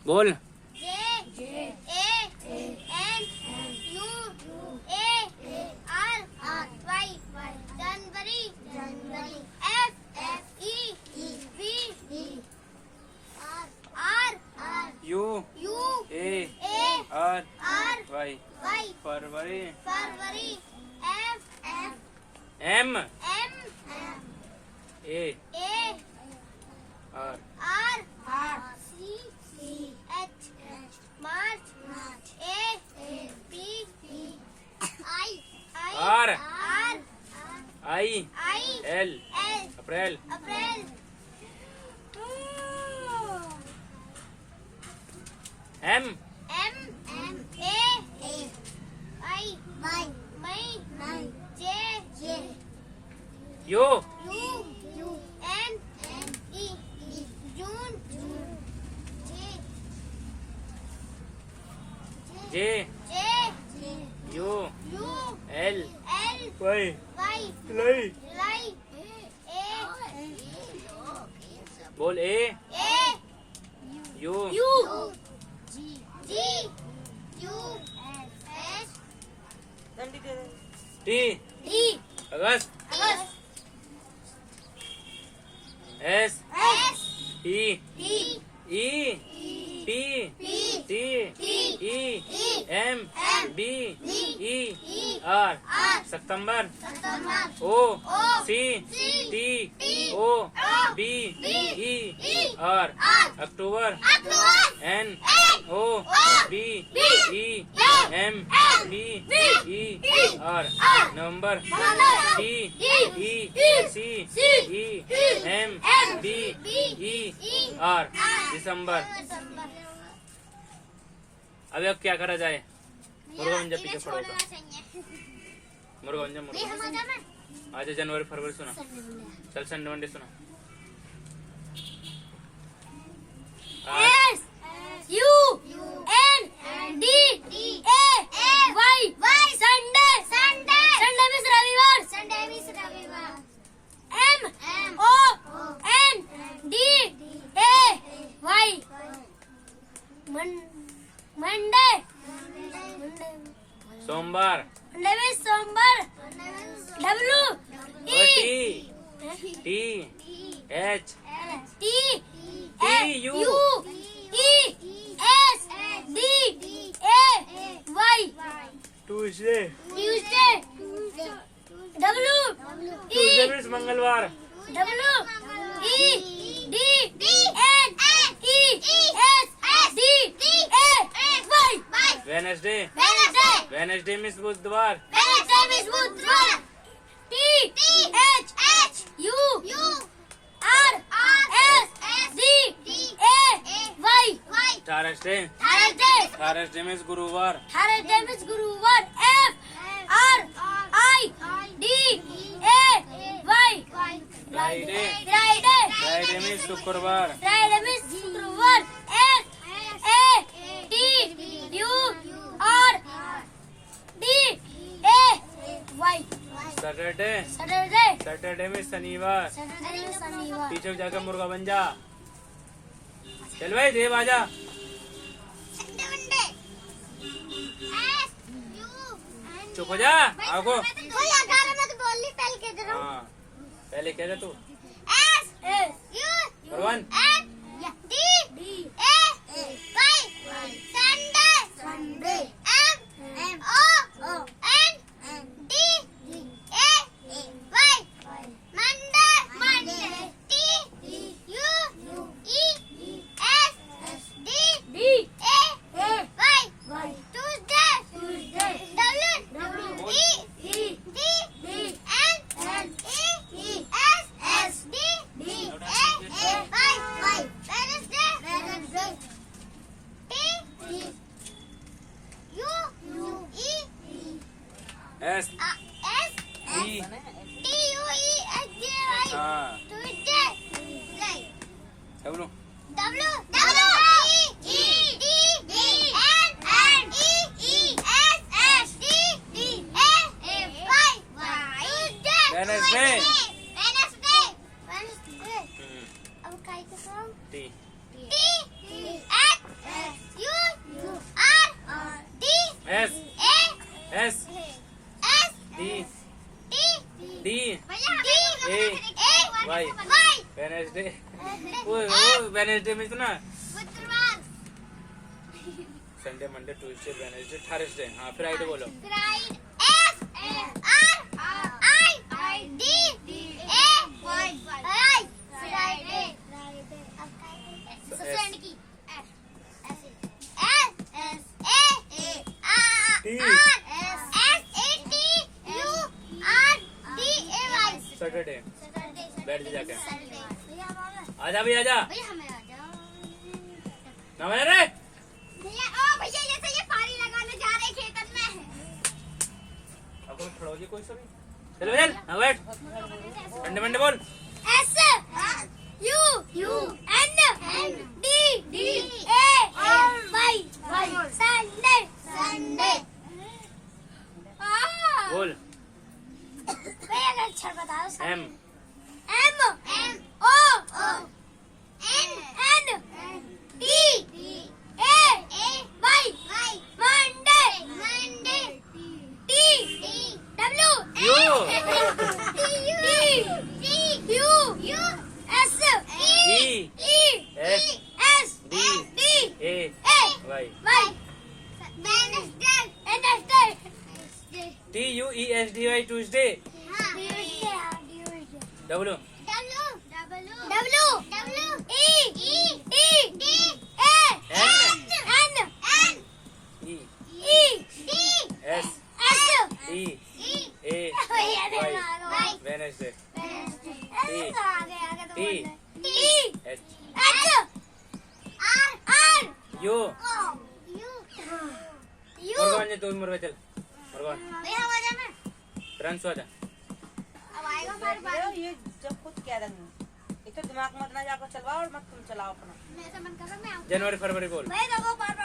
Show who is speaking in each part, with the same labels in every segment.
Speaker 1: बोल।
Speaker 2: J A N U A R Y January F E V R
Speaker 1: U
Speaker 2: U
Speaker 1: A
Speaker 2: A
Speaker 1: R
Speaker 2: R
Speaker 1: Y
Speaker 2: Y
Speaker 1: February
Speaker 2: F
Speaker 1: M
Speaker 2: M
Speaker 1: A
Speaker 2: A
Speaker 1: R
Speaker 2: R C H March A P I
Speaker 1: R
Speaker 2: R
Speaker 1: I
Speaker 2: I
Speaker 1: L
Speaker 2: L
Speaker 1: April
Speaker 2: April
Speaker 1: M
Speaker 2: M A I May J
Speaker 1: U
Speaker 2: U N E June
Speaker 1: J
Speaker 2: J
Speaker 1: U
Speaker 2: U
Speaker 1: L
Speaker 2: L
Speaker 1: Y
Speaker 2: Y
Speaker 1: July
Speaker 2: July A
Speaker 1: बोल A U
Speaker 2: U G U S
Speaker 1: T
Speaker 2: D
Speaker 1: August S
Speaker 2: S
Speaker 1: E
Speaker 2: D
Speaker 1: E P T E M B E R September O C T O B E R October N O B E M B E R November D E C E M B E R दिसंबर। अभी अब क्या करा जाए? मुर्गा बन जा, पीछे खड़ा होगा। मुर्गा बन जा, मुर्गा। आज जनवरी फरवरी सुना, चल संडे मंडे सुना।
Speaker 2: S U N D A Y Sunday means रविवार M O N D A Y Monday
Speaker 1: सोमवार
Speaker 2: Monday means सोमवार W
Speaker 1: T T H
Speaker 2: T
Speaker 1: T U
Speaker 2: E S D A Y
Speaker 1: Tuesday
Speaker 2: Tuesday W
Speaker 1: Tuesday means मंगलवार
Speaker 2: W E D N E S D A Y
Speaker 1: Wednesday Wednesday means बुधवार
Speaker 2: बुधवार T H U R S D A Y
Speaker 1: Thursday Thursday means गुरुवार
Speaker 2: गुरुवार F R I D A Y
Speaker 1: Friday Friday means शुक्रवार
Speaker 2: शुक्रवार S A T U R D A Y
Speaker 1: Saturday Saturday means शनिवार
Speaker 2: शनिवार
Speaker 1: पीछे जाकर मुर्गा बन जा। चल भाई देव आजा। चुप हो जा आगो। हाँ पहले कह दे तू। परवन S E हाँ W Wednesday T S S D D A Y Wednesday वो वेडनेसडे में तो ना Sunday Monday Tuesday Wednesday Thursday हाँ फ्राइडे बोलो सैटरडे बैठ जा जाके आजा भैया आजा ना रे
Speaker 2: भैया जैसे ये पानी लगाने जा रहे खेतन में
Speaker 1: अब खड़ा हो जी कोई सभी चलो चल हाँ बैठ मंडे मंडे बोल
Speaker 2: S U N D A Y Sunday
Speaker 1: बोल
Speaker 2: भैया का अक्षर बताओ
Speaker 1: M
Speaker 2: O N D A Y Monday T W
Speaker 1: U
Speaker 2: U S
Speaker 1: E
Speaker 2: S
Speaker 1: D ए वाई
Speaker 2: Wednesday
Speaker 1: T U E S D Y Tuesday W E S D A Y Wednesday T H U मुर्गन जी तू मुर्गा चल Murugan run so आजा
Speaker 3: ये जब खुद कह रही हूँ तो दिमाग मत ना जाकर चलवाओ और मत तुम चलाओ अपना
Speaker 1: जनवरी फरवरी बोल
Speaker 2: जनवरी फरवरी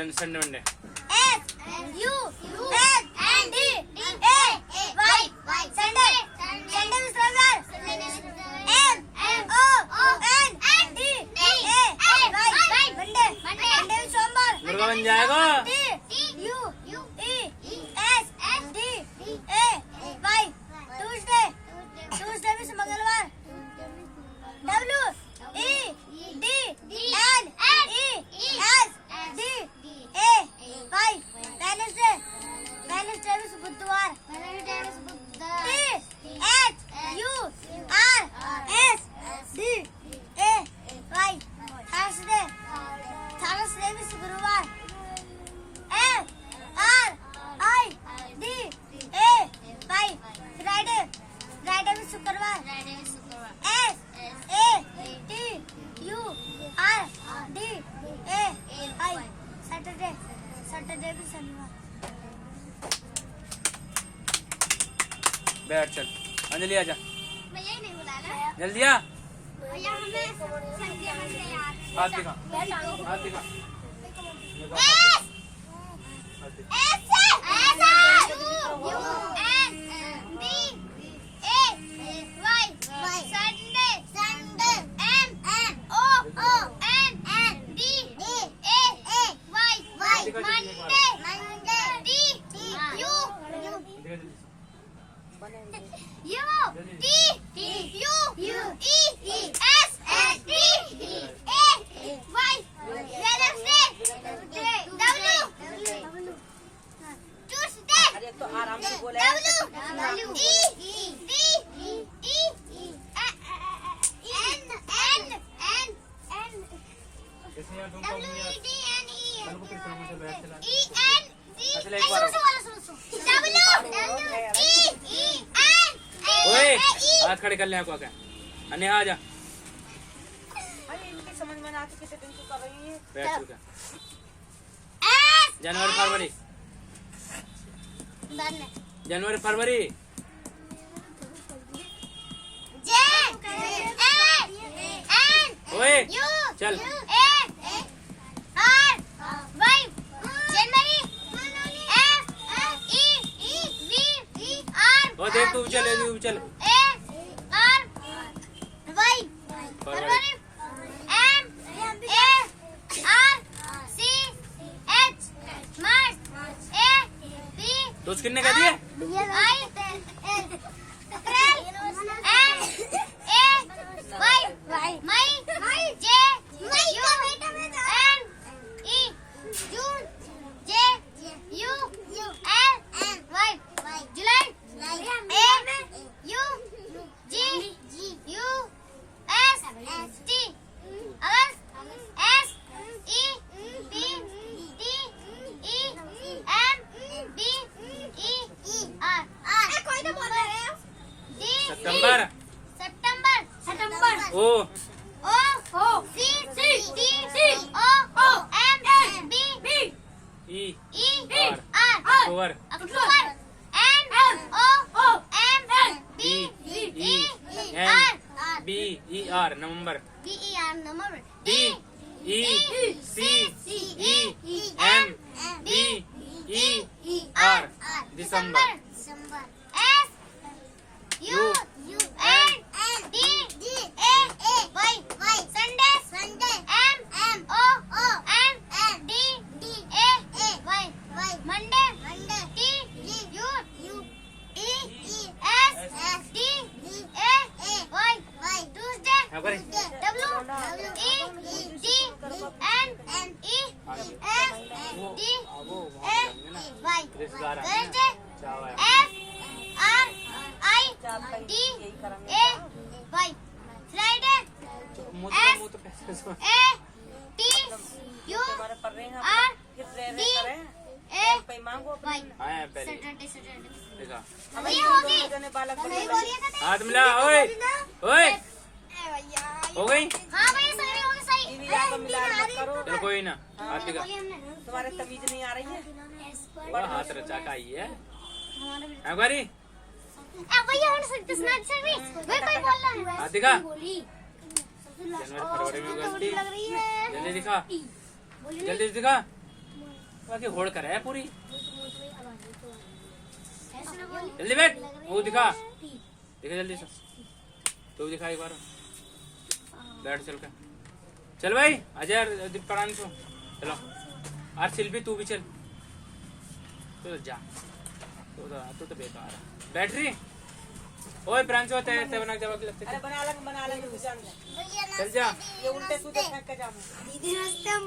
Speaker 1: संडे मंडे मुर्गा बन जाएगा बैठ चल अंजलि आजा
Speaker 2: भैया नहीं बुलाना
Speaker 1: जल्दी आ
Speaker 2: भैया हमें संडे मंडे यार
Speaker 1: हाथ दिखा हाथ दिखा
Speaker 2: Monday
Speaker 1: खड़े कर ले आपको क्या अन्य आ जा
Speaker 3: अरे इनकी समझ में ना आती कितने दिन से कर रही है।
Speaker 1: बैठ चुका
Speaker 2: एस
Speaker 1: जनवरी फरवरी
Speaker 2: डन
Speaker 1: जनवरी फरवरी
Speaker 2: जे एन
Speaker 1: ओए
Speaker 2: यू
Speaker 1: चल
Speaker 2: ए आर वाई जनवरी F E V R
Speaker 1: O देख तू चल चल
Speaker 2: ए आर वाई फरवरी M A R C H मार्च ए बी
Speaker 1: तो कितने कह दिए
Speaker 2: आई अप्रैल एम ए वाई मई जे यू एन ई जून जे यू एल वाई जुलाई A U G U S T अगस्त S E P T E M B E R कोई तो बोल रहे हैं
Speaker 1: सितंबर
Speaker 2: सितंबर
Speaker 1: O
Speaker 2: O C T O M B
Speaker 1: E
Speaker 2: E
Speaker 1: R
Speaker 2: R
Speaker 1: अक्टूबर
Speaker 2: N O M
Speaker 1: B
Speaker 2: B
Speaker 1: E N B E R नवंबर
Speaker 2: बी ई आर नंबर
Speaker 1: D E C E M B E R दिसंबर
Speaker 2: S U N D A Y Sunday M O M D A Y Monday T U E S D A Y Tuesday
Speaker 1: हाँ करे
Speaker 2: W E D N E S D
Speaker 1: वो
Speaker 2: A Y
Speaker 1: रिश्तेदार आए हैं
Speaker 2: Wednesday
Speaker 1: चावल
Speaker 2: F R I D A Y Friday
Speaker 1: मुँह तो कैसे सुन
Speaker 2: ए टी यू
Speaker 3: तुम्हारे पढ़ रहे हैं
Speaker 2: आर
Speaker 3: फिर रह
Speaker 2: डी
Speaker 3: करें
Speaker 2: ए
Speaker 3: पे मांगो अपने।
Speaker 2: वाई
Speaker 1: आए पहले
Speaker 2: सैटरडे
Speaker 1: देखा
Speaker 3: हमें
Speaker 2: भैया
Speaker 3: इन
Speaker 2: होगी
Speaker 3: दोनों जने बालक बड़े
Speaker 2: नहीं
Speaker 3: बड़े।
Speaker 2: बोलिए तो
Speaker 1: हाथ मिला ओए ओए
Speaker 2: भैया
Speaker 1: हो गई
Speaker 2: हाँ भैया सही होगी सही
Speaker 3: टीवी जाकर मिला मत करो।
Speaker 1: चलो कोई ना हाथ दिखा
Speaker 2: बोलिए हमने
Speaker 3: तुम्हारे तमीज नहीं आ रही है।
Speaker 1: बड़ा हाथ रचा का आई है
Speaker 2: हमारे भी
Speaker 1: हाँ करे
Speaker 2: भैया हमने सही स्नैच सर्विस भाई कोई बोल रहा है
Speaker 1: हाथ दिखा
Speaker 2: बोली
Speaker 1: जनवरी फरवरी में गलती
Speaker 2: लग रही है
Speaker 1: जल्दी दिखा जल्दी दिखा बाकी होड़ कर है पूरी जल्दी बैठ वो दिखा दिखा जल्दी से तू दिखा एक बार बैठ चल कर चल भाई अजय दीपरानी को चलो और शिल्पी तू भी चल तो जा तू तो बेकार है बैटरी ओए प्रांशु ते बना जवाब लगते
Speaker 3: अरे बना लग घुस जान।
Speaker 2: भैया
Speaker 1: चल जा
Speaker 3: ये उल्टे सीधे फेंक के जाऊँ।
Speaker 2: दीदी रास्ते हम